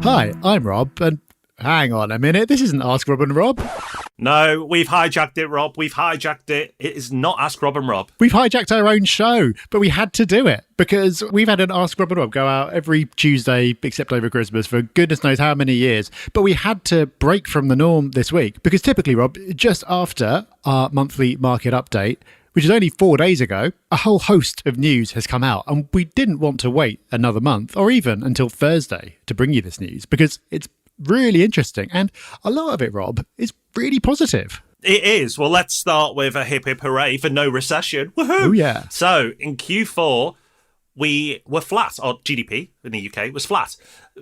Hi, I'm Rob, and hang on a minute, this isn't Ask Rob and Rob. No, we've hijacked it, Rob. We've hijacked it. It is not Ask Rob and Rob. We've hijacked our own show, but we had to do it because we've had an Ask Rob and Rob go out every Tuesday, except over Christmas, for goodness knows how many years. But we had to break from the norm this week because typically, Rob, just after our monthly market update, which is only 4 days ago, a whole host of news has come out. And we didn't want to wait another month or even until Thursday to bring you this news because it's really interesting. And a lot of it, Rob, is really positive. It is. Well, let's start with a hip hip hooray for no recession. Woohoo! Oh, yeah. So in Q4, we were flat. Our GDP in the UK was flat,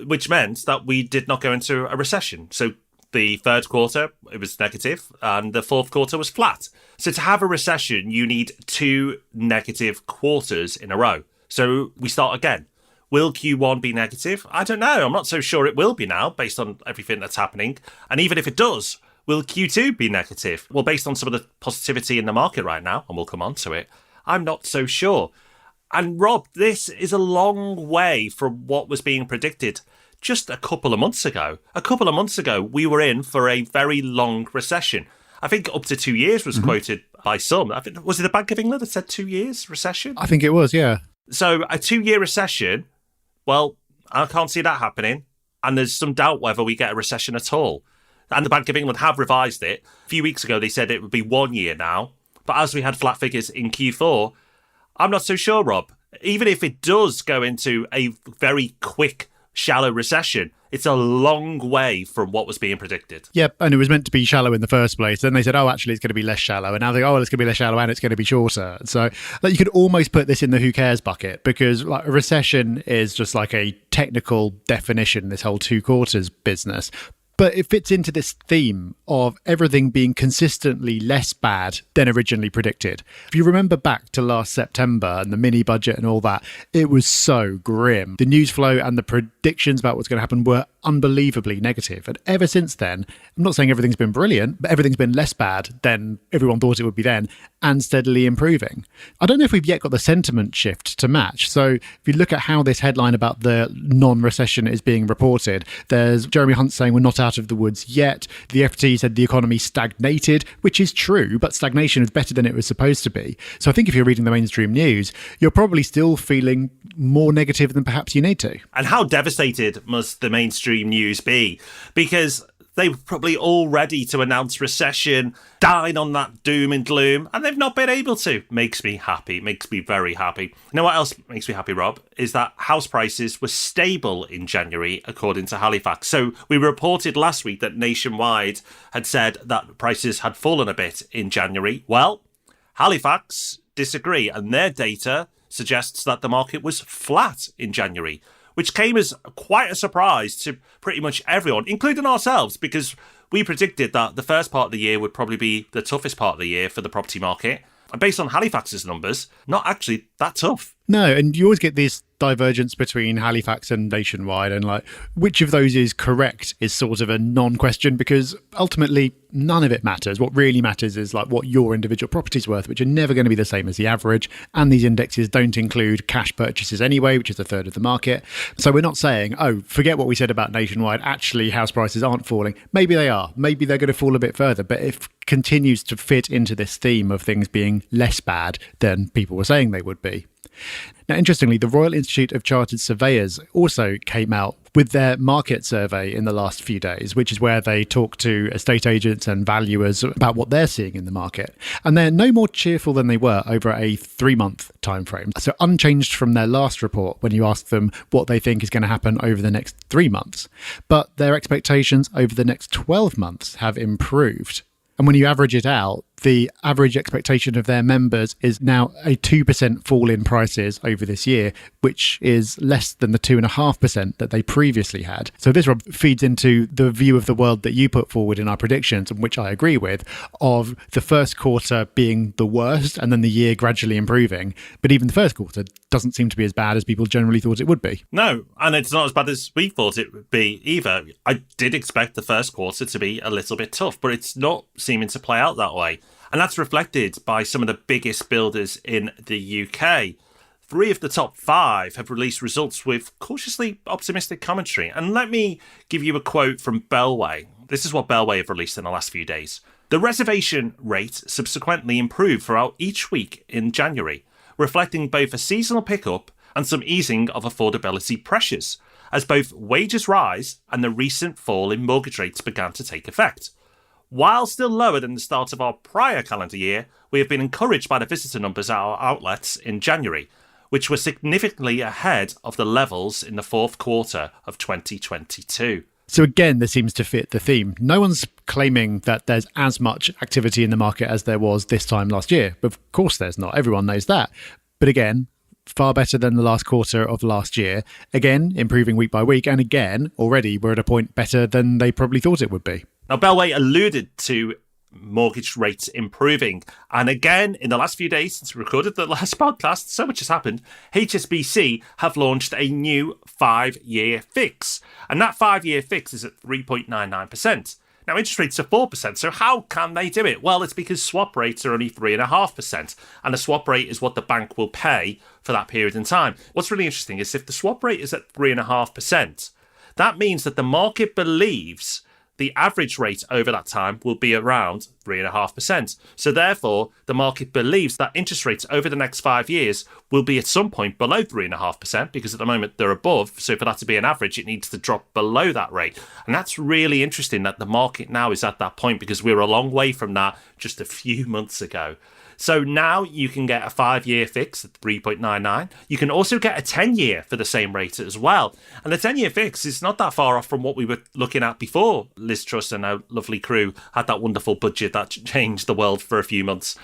which meant that we did not go into a recession. So the third quarter, it was negative, and the fourth quarter was flat. So to have a recession, you need 2 negative quarters in a row. So we start again. Will Q1 be negative? I don't know. I'm not so sure it will be now, based on everything that's happening. And even if it does, will Q2 be negative? Well, based on some of the positivity in the market right now, and we'll come on to it, I'm not so sure. And Rob, this is a long way from what was being predicted just a couple of months ago. A couple of months ago, we were in for a very long recession. I think up to 2 years was quoted by some. I think, was it the Bank of England that said 2 years recession? I think it was, yeah. So a 2-year recession, well, I can't see that happening. And there's some doubt whether we get a recession at all. And the Bank of England have revised it. A few weeks ago, they said it would be 1 year now. But as we had flat figures in Q4, I'm not so sure, Rob. Even if it does go into a very quick, shallow recession, it's a long way from what was being predicted. Yep, and it was meant to be shallow in the first place. Then they said, oh, actually, it's going to be less shallow. And now they go, oh, it's going to be less shallow and it's going to be shorter. So you could almost put this in the who cares bucket because a recession is just like a technical definition, this whole 2 quarters business. But it fits into this theme of everything being consistently less bad than originally predicted. If you remember back to last September and the mini budget and all that, it was so grim. The news flow and the predictions about what's going to happen were unbelievably negative. And ever since then, I'm not saying everything's been brilliant, but everything's been less bad than everyone thought it would be then and steadily improving. I don't know if we've yet got the sentiment shift to match. So if you look at how this headline about the non-recession is being reported, there's Jeremy Hunt saying we're not out of the woods yet. The FT said the economy stagnated, which is true, but stagnation is better than it was supposed to be. So I think if you're reading the mainstream news, you're probably still feeling more negative than perhaps you need to. And how devastated must the mainstream news be? Because they were probably all ready to announce recession, dine on that doom and gloom, and they've not been able to. Makes me happy. Makes me very happy. You know what else makes me happy, Rob? Is that house prices were stable in January, according to Halifax. So we reported last week that Nationwide had said that prices had fallen a bit in January. Well, Halifax disagree, and their data suggests that the market was flat in January, which came as quite a surprise to pretty much everyone, including ourselves, because we predicted that the first part of the year would probably be the toughest part of the year for the property market. And based on Halifax's numbers, not actually that tough. No, and you always get this divergence between Halifax and Nationwide, and like which of those is correct is sort of a non-question because ultimately none of it matters. What really matters is like what your individual property's worth, which are never going to be the same as the average. And these indexes don't include cash purchases anyway, which is a third of the market. So we're not saying, oh, forget what we said about Nationwide. Actually, house prices aren't falling. Maybe they are. Maybe they're going to fall a bit further. But it continues to fit into this theme of things being less bad than people were saying they would be. Now, interestingly, the Royal Institute of Chartered Surveyors also came out with their market survey in the last few days, which is where they talk to estate agents and valuers about what they're seeing in the market. And they're no more cheerful than they were over a 3-month time frame. So unchanged from their last report when you ask them what they think is going to happen over the next 3 months. But their expectations over the next 12 months have improved. And when you average it out, the average expectation of their members is now a 2% fall in prices over this year, which is less than the 2.5% that they previously had. So this, Rob, feeds into the view of the world that you put forward in our predictions, and which I agree with, of the first quarter being the worst and then the year gradually improving. But even the first quarter doesn't seem to be as bad as people generally thought it would be. No, and it's not as bad as we thought it would be either. I did expect the first quarter to be a little bit tough, but it's not seeming to play out that way. And that's reflected by some of the biggest builders in the UK. 3 of the top 5 have released results with cautiously optimistic commentary. And let me give you a quote from Bellway. This is what Bellway have released in the last few days. The reservation rate subsequently improved throughout each week in January, reflecting both a seasonal pickup and some easing of affordability pressures, as both wages rise and the recent fall in mortgage rates began to take effect. While still lower than the start of our prior calendar year, we have been encouraged by the visitor numbers at our outlets in January, which were significantly ahead of the levels in the fourth quarter of 2022. So again, this seems to fit the theme. No one's claiming that there's as much activity in the market as there was this time last year. Of course there's not. Everyone knows that. But again, far better than the last quarter of last year. Again, improving week by week. And again, already we're at a point better than they probably thought it would be. Now, Bellway alluded to mortgage rates improving. And again, in the last few days since we recorded the last podcast, so much has happened. HSBC have launched a new 5-year fix. And that 5-year fix is at 3.99%. Now, interest rates are 4%, so how can they do it? Well, it's because swap rates are only 3.5%, and the swap rate is what the bank will pay for that period in time. What's really interesting is if the swap rate is at 3.5%, that means that the market believes the average rate over that time will be around 3.5%. So therefore, the market believes that interest rates over the next 5 years will be at some point below 3.5%, because at the moment they're above. So for that to be an average, it needs to drop below that rate. And that's really interesting that the market now is at that point, because we were a long way from that just a few months ago. So now you can get a 5-year fix at 3.99. You can also get a 10-year for the same rate as well. And the 10-year fix is not that far off from what we were looking at before Liz Truss and our lovely crew had that wonderful budget that changed the world for a few months.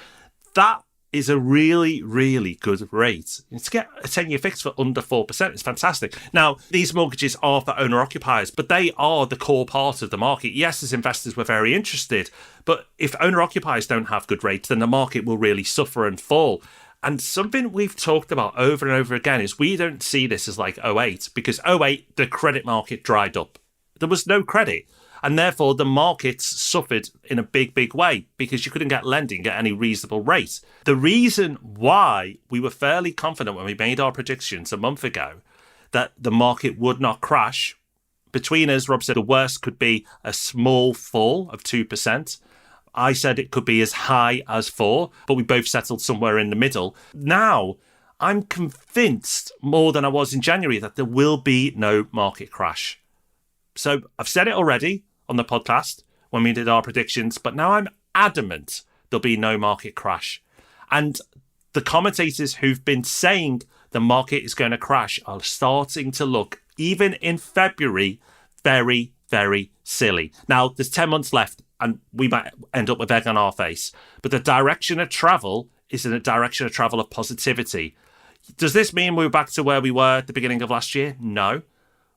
That is a really, really good rate. To get a 10-year fix for under 4% is fantastic. Now, these mortgages are for owner-occupiers, but they are the core part of the market. Yes, as investors, we're very interested, but if owner-occupiers don't have good rates, then the market will really suffer and fall. And something we've talked about over and over again is we don't see this as like '08, because '08, the credit market dried up. There was no credit. And therefore, the markets suffered in a big, big way because you couldn't get lending at any reasonable rate. The reason why we were fairly confident when we made our predictions a month ago that the market would not crash, between us, Rob said the worst could be a small fall of 2%. I said it could be as high as 4%, but we both settled somewhere in the middle. Now, I'm convinced more than I was in January that there will be no market crash. So I've said it already on the podcast when we did our predictions, but now I'm adamant there'll be no market crash. And the commentators who've been saying the market is going to crash are starting to look, even in February, very, very silly. Now, there's 10 months left and we might end up with egg on our face, but the direction of travel is in a direction of travel of positivity. Does this mean we're back to where we were at the beginning of last year? No.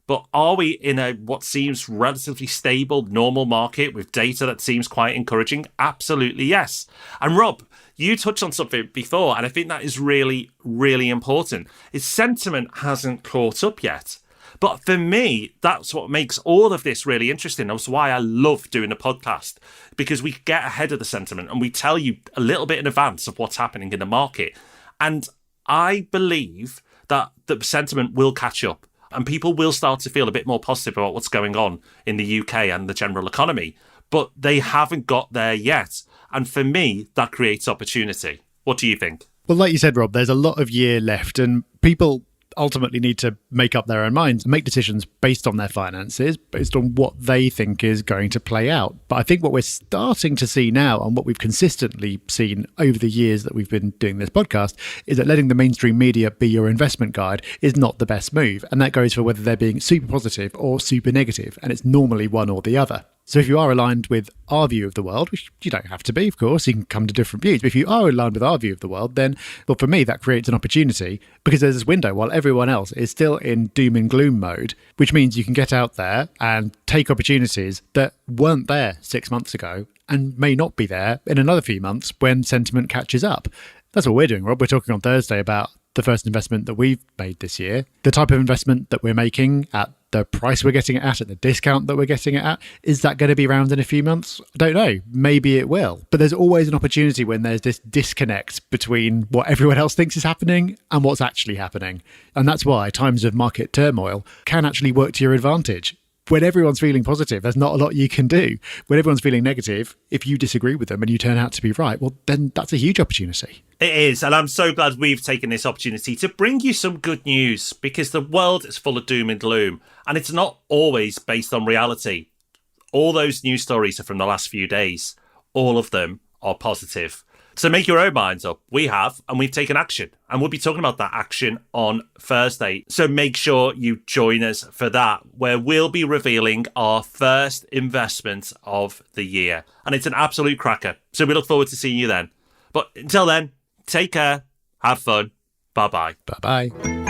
But are we in a what seems relatively stable, normal market with data that seems quite encouraging? Absolutely, yes. And Rob, you touched on something before, and I think that is really, really important. Is sentiment hasn't caught up yet. But for me, that's what makes all of this really interesting. That's why I love doing a podcast, because we get ahead of the sentiment and we tell you a little bit in advance of what's happening in the market. And I believe that the sentiment will catch up. And people will start to feel a bit more positive about what's going on in the UK and the general economy. But they haven't got there yet. And for me, that creates opportunity. What do you think? Well, like you said, Rob, there's a lot of year left and people ultimately need to make up their own minds and make decisions based on their finances, based on what they think is going to play out. But I think what we're starting to see now, and what we've consistently seen over the years that we've been doing this podcast, is that letting the mainstream media be your investment guide is not the best move. And that goes for whether they're being super positive or super negative. And it's normally one or the other. So if you are aligned with our view of the world, which you don't have to be, of course, you can come to different views. But if you are aligned with our view of the world, then, well, for me, that creates an opportunity because there's this window while everyone else is still in doom and gloom mode, which means you can get out there and take opportunities that weren't there 6 months ago and may not be there in another few months when sentiment catches up. That's what we're doing, Rob. We're talking on Thursday about the first investment that we've made this year, the type of investment that we're making at the price we're getting it at the discount that we're getting it at, is that going to be around in a few months? I don't know. Maybe it will. But there's always an opportunity when there's this disconnect between what everyone else thinks is happening and what's actually happening. And that's why times of market turmoil can actually work to your advantage. When everyone's feeling positive, there's not a lot you can do. When everyone's feeling negative, if you disagree with them and you turn out to be right, well, then that's a huge opportunity. It is, and I'm so glad we've taken this opportunity to bring you some good news, because the world is full of doom and gloom, and it's not always based on reality. All those news stories are from the last few days. All of them are positive. So make your own minds up. We have, and we've taken action. And we'll be talking about that action on Thursday. So make sure you join us for that, where we'll be revealing our first investment of the year. And it's an absolute cracker. So we look forward to seeing you then. But until then, take care, have fun, bye-bye. Bye-bye.